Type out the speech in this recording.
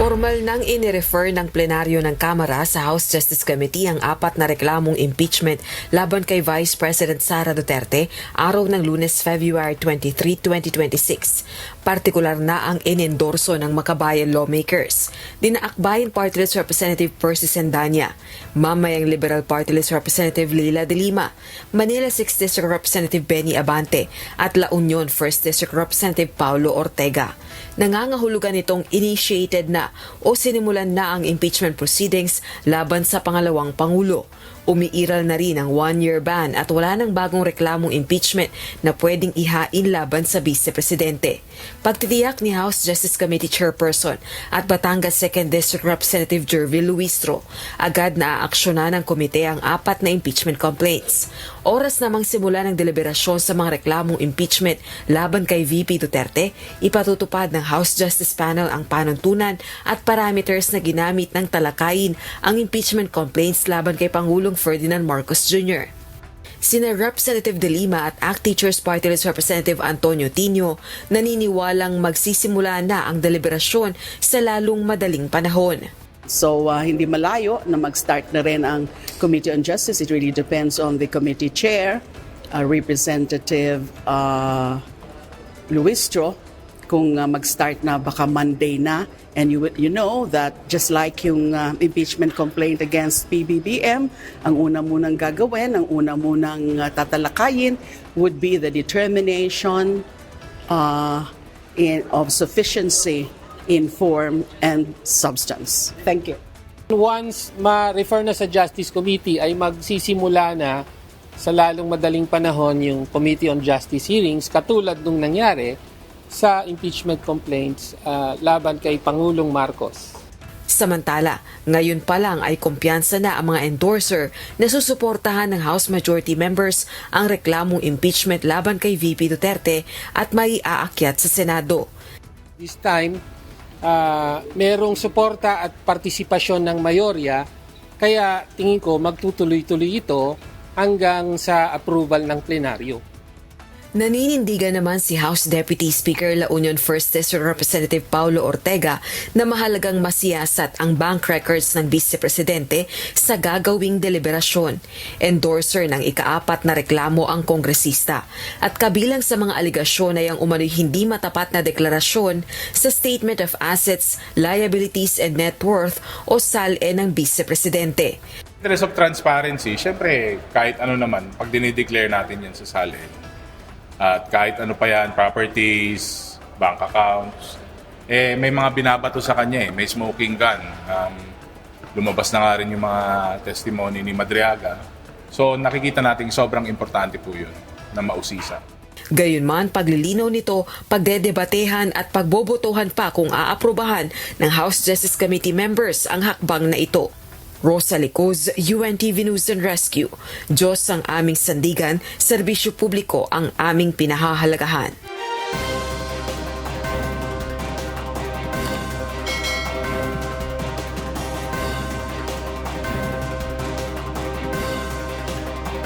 Formal nang inirefer ng plenaryo ng Kamara sa House Justice Committee ang 4 na reklamong impeachment laban kay Vice President Sara Duterte araw ng Lunes, February 23, 2026. Partikular na ang inendorso ng makabayan lawmakers. Dinaakbayan Party List Representative Percy Sendanya, Mamayang Liberal Party List Representative Leila de Lima, Manila 6th District Representative Benny Abante at La Union 1st District Representative Paulo Ortega. Nangangahulugan itong initiated na o sinimulan na ang impeachment proceedings laban sa pangalawang Pangulo. Umiiral na rin ang 1-year ban at wala nang bagong reklamong impeachment na pwedeng ihain laban sa Vice Presidente. Pagtitiyak ni House Justice Committee Chairperson at Batangas 2nd District Representative Jervil Luistro, agad na aaksyonan ng komite ang 4 na impeachment complaints. Oras namang simula ng deliberasyon sa mga reklamong impeachment laban kay VP Duterte, ipatutupad ng House Justice Panel ang panuntunan at parameters na ginamit ng talakayin ang impeachment complaints laban kay Pangulong Ferdinand Marcos Jr. Sina Representative De Lima at ACT Teachers Party List Representative Antonio Tino naniniwalang magsisimula na ang deliberasyon sa lalong madaling panahon. So hindi malayo na mag-start na rin ang Committee on Justice. It really depends on the committee chair, Representative Luistro, kung mag-start na baka Monday na. And you know that just like yung impeachment complaint against PBBM, ang una munang gagawin, ang una munang tatalakayin would be the determination of sufficiency in form and substance. Thank you. Once ma-refer na sa Justice Committee ay magsisimula na sa lalong madaling panahon yung Committee on Justice hearings katulad nung nangyari sa impeachment complaints laban kay Pangulong Marcos. Samantala, ngayon pa lang ay kumpiyansa na ang mga endorser na susuportahan ng House Majority members ang reklamong impeachment laban kay VP Duterte at may aakyat sa Senado. This time, merong suporta at partisipasyon ng mayorya, kaya tingin ko magtutuloy-tuloy ito hanggang sa approval ng plenaryo. Naninindigan naman si House Deputy Speaker La Union 1st District Representative Paulo Ortega na mahalagang masiyasat ang bank records ng Vice Presidente sa gagawing deliberasyon. Endorser ng ika-4 na reklamo ang kongresista at kabilang sa mga aligasyon ay ang umano'y hindi matapat na deklarasyon sa Statement of Assets, Liabilities and Net Worth o SALE ng Vice Presidente. Interest of transparency, syempre kahit ano naman, pag dinideclare natin yan sa SALE, at kahit ano pa yan, properties, bank accounts, may mga binabato sa kanya may smoking gun. Lumabas na nga rin yung mga testimony ni Madriaga. So nakikita natin sobrang importante po yun na mausisa. Gayunman, paglilinaw nito, pagdedebatehan at pagbobotohan pa kung aaprubahan ng House Justice Committee members ang hakbang na ito. Rosa Licoz, UNTV News and Rescue. Diyos ang aming sandigan, serbisyo publiko ang aming pinahahalagahan.